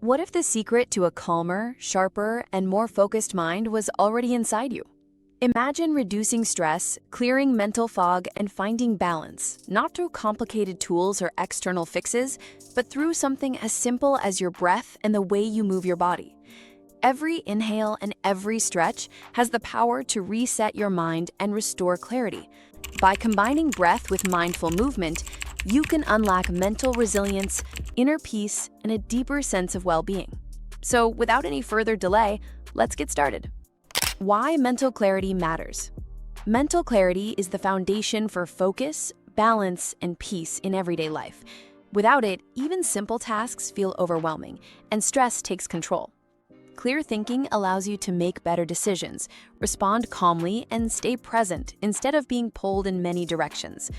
What if the secret to a calmer, sharper, and more focused mind was already inside you? Imagine reducing stress, clearing mental fog, and finding balance, not through complicated tools or external fixes, but through something as simple as your breath and the way you move your body. Every inhale and every stretch has the power to reset your mind and restore clarity. By combining breath with mindful movement, you can unlock mental resilience, inner peace, and a deeper sense of well-being. So, without any further delay, let's get started. Why mental clarity matters. Mental clarity is the foundation for focus, balance, and peace in everyday life. Without it, even simple tasks feel overwhelming, and stress takes control. Clear thinking allows you to make better decisions, respond calmly, and stay present instead of being pulled in many directions.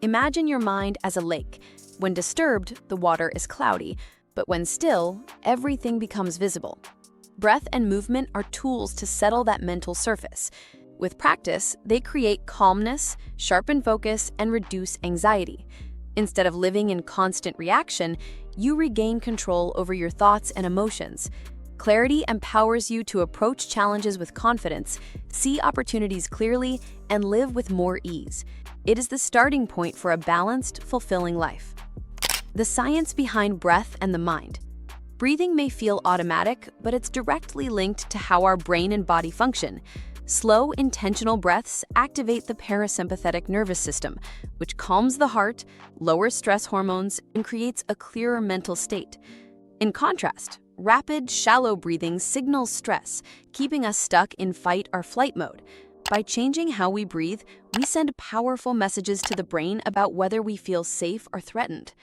Imagine your mind as a lake. When disturbed, the water is cloudy, but when still, everything becomes visible. Breath and movement are tools to settle that mental surface. With practice, they create calmness, sharpen focus, and reduce anxiety. Instead of living in constant reaction, you regain control over your thoughts and emotions. Clarity empowers you to approach challenges with confidence, see opportunities clearly, and live with more ease. It is the starting point for a balanced, fulfilling life. The science behind breath and the mind. Breathing may feel automatic, but it's directly linked to how our brain and body function. Slow, intentional breaths activate the parasympathetic nervous system, which calms the heart, lowers stress hormones, and creates a clearer mental state. In contrast, rapid, shallow breathing signals stress, keeping us stuck in fight or flight mode. By changing how we breathe, we send powerful messages to the brain about whether we feel safe or threatened.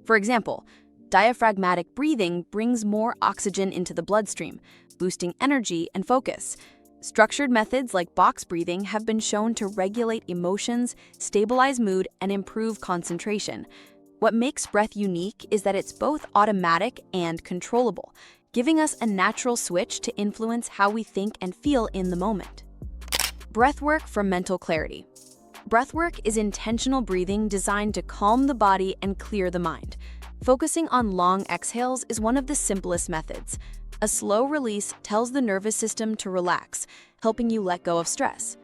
For example, diaphragmatic breathing brings more oxygen into the bloodstream, boosting energy and focus. Structured methods like box breathing have been shown to regulate emotions, stabilize mood, and improve concentration. What makes breath unique is that it's both automatic and controllable, giving us a natural switch to influence how we think and feel in the moment. Breathwork for mental clarity. Breathwork is intentional breathing designed to calm the body and clear the mind. Focusing on long exhales is one of the simplest methods. A slow release tells the nervous system to relax, helping you let go of stress.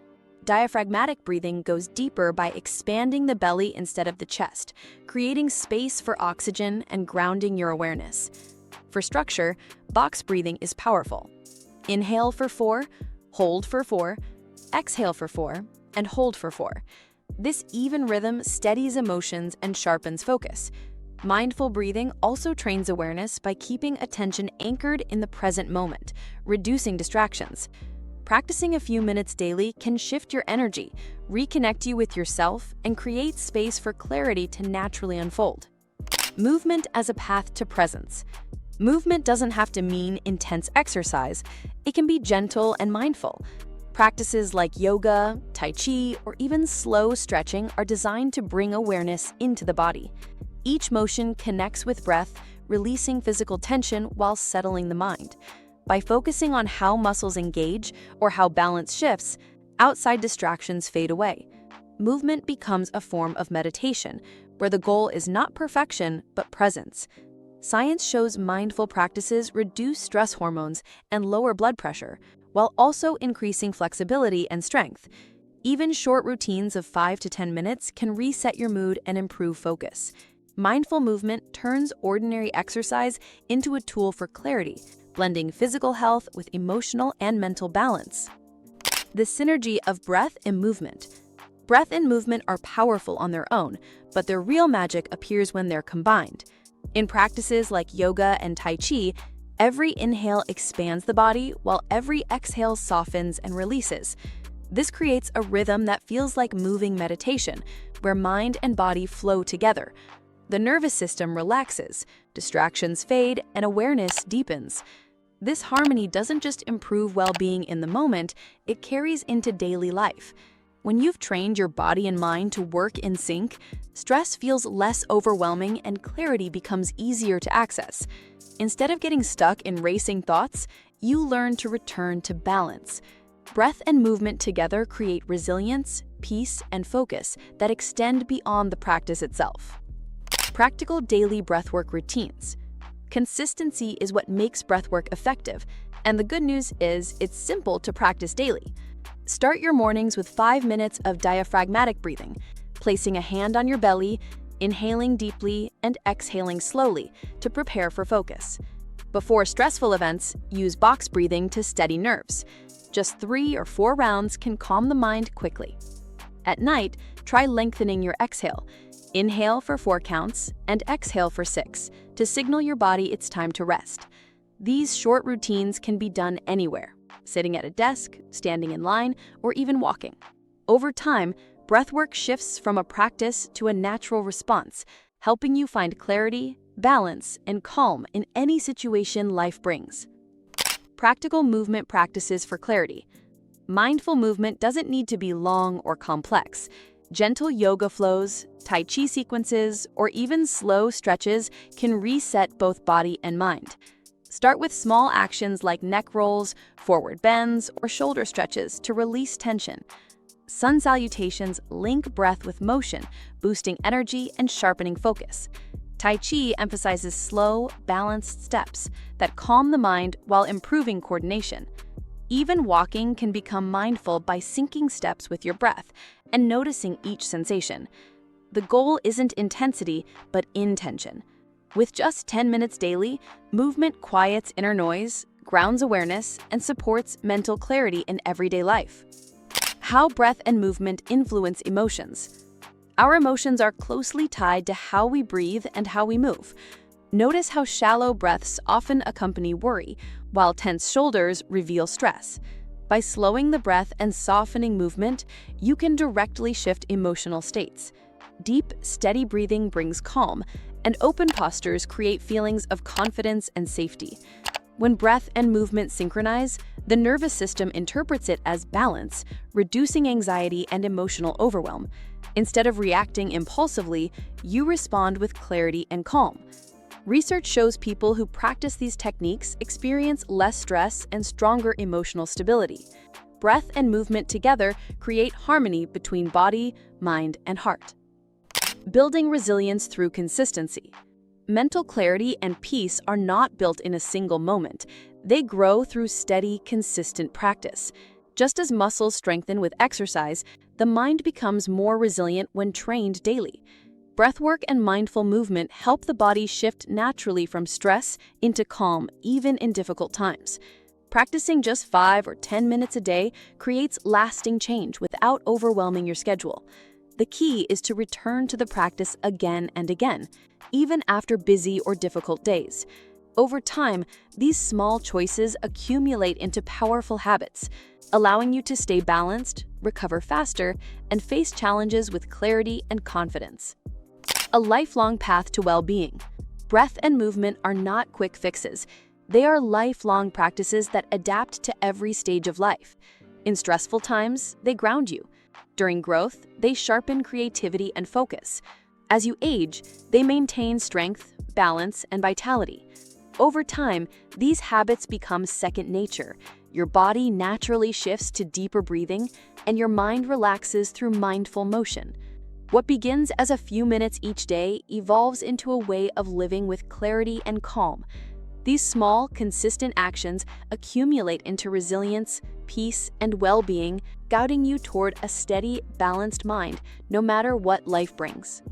Diaphragmatic breathing goes deeper by expanding the belly instead of the chest, creating space for oxygen and grounding your awareness. For structure, box breathing is powerful. Inhale for 4, hold for 4, exhale for 4, and hold for 4. This even rhythm steadies emotions and sharpens focus. Mindful breathing also trains awareness by keeping attention anchored in the present moment, reducing distractions. Practicing a few minutes daily can shift your energy, reconnect you with yourself, and create space for clarity to naturally unfold. Movement as a path to presence. Movement doesn't have to mean intense exercise. It can be gentle and mindful. Practices like yoga, tai chi, or even slow stretching are designed to bring awareness into the body. Each motion connects with breath, releasing physical tension while settling the mind. By focusing on how muscles engage or how balance shifts, outside distractions fade away. Movement becomes a form of meditation, where the goal is not perfection, but presence. Science shows mindful practices reduce stress hormones and lower blood pressure, while also increasing flexibility and strength. Even short routines of 5 to 10 minutes can reset your mood and improve focus. Mindful movement turns ordinary exercise into a tool for clarity, blending physical health with emotional and mental balance. The synergy of breath and movement. Breath and movement are powerful on their own, but their real magic appears when they're combined. In practices like yoga and tai chi, every inhale expands the body while every exhale softens and releases. This creates a rhythm that feels like moving meditation, where mind and body flow together. The nervous system relaxes, distractions fade, and awareness deepens. This harmony doesn't just improve well-being in the moment, it carries into daily life. When you've trained your body and mind to work in sync, stress feels less overwhelming and clarity becomes easier to access. Instead of getting stuck in racing thoughts, you learn to return to balance. Breath and movement together create resilience, peace, and focus that extend beyond the practice itself. Practical daily breathwork routines. Consistency is what makes breathwork effective, and the good news is it's simple to practice daily. Start your mornings with 5 minutes of diaphragmatic breathing, placing a hand on your belly, inhaling deeply and exhaling slowly to prepare for focus. Before stressful events, use box breathing to steady nerves. Just 3 or 4 rounds can calm the mind quickly. At night, try lengthening your exhale. Inhale for 4 counts and exhale for 6 to signal your body it's time to rest. These short routines can be done anywhere, sitting at a desk, standing in line, or even walking. Over time, breathwork shifts from a practice to a natural response, helping you find clarity, balance, and calm in any situation life brings. Practical movement practices for clarity. Mindful movement doesn't need to be long or complex. Gentle yoga flows, Tai Chi sequences, or even slow stretches can reset both body and mind. Start with small actions like neck rolls, forward bends, or shoulder stretches to release tension. Sun salutations link breath with motion, boosting energy and sharpening focus. Tai Chi emphasizes slow, balanced steps that calm the mind while improving coordination. Even walking can become mindful by syncing steps with your breath and noticing each sensation. The goal isn't intensity, but intention. With just 10 minutes daily, movement quiets inner noise, grounds awareness, and supports mental clarity in everyday life. How breath and movement influence emotions. Our emotions are closely tied to how we breathe and how we move. Notice how shallow breaths often accompany worry, while tense shoulders reveal stress. By slowing the breath and softening movement, you can directly shift emotional states. Deep, steady breathing brings calm, and open postures create feelings of confidence and safety. When breath and movement synchronize, the nervous system interprets it as balance, reducing anxiety and emotional overwhelm. Instead of reacting impulsively, you respond with clarity and calm. Research shows people who practice these techniques experience less stress and stronger emotional stability. Breath and movement together create harmony between body, mind, and heart. Building resilience through consistency. Mental clarity and peace are not built in a single moment. They grow through steady, consistent practice. Just as muscles strengthen with exercise, the mind becomes more resilient when trained daily. Breathwork and mindful movement help the body shift naturally from stress into calm, even in difficult times. Practicing just 5 or 10 minutes a day creates lasting change without overwhelming your schedule. The key is to return to the practice again and again, even after busy or difficult days. Over time, these small choices accumulate into powerful habits, allowing you to stay balanced, recover faster, and face challenges with clarity and confidence. A lifelong path to well-being. Breath and movement are not quick fixes. They are lifelong practices that adapt to every stage of life. In stressful times, they ground you. During growth, they sharpen creativity and focus. As you age, they maintain strength, balance, and vitality. Over time, these habits become second nature. Your body naturally shifts to deeper breathing, and your mind relaxes through mindful motion. What begins as a few minutes each day evolves into a way of living with clarity and calm. These small, consistent actions accumulate into resilience, peace, and well-being, guiding you toward a steady, balanced mind, no matter what life brings.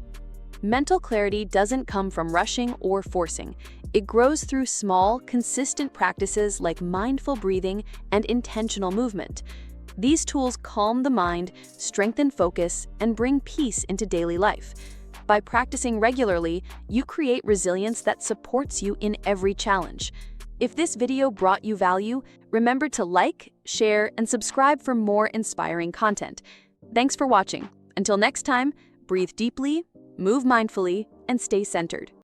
Mental clarity doesn't come from rushing or forcing. It grows through small, consistent practices like mindful breathing and intentional movement. These tools calm the mind, strengthen focus, and bring peace into daily life. By practicing regularly, you create resilience that supports you in every challenge. If this video brought you value, remember to like, share, and subscribe for more inspiring content. Thanks for watching. Until next time, breathe deeply, move mindfully, and stay centered.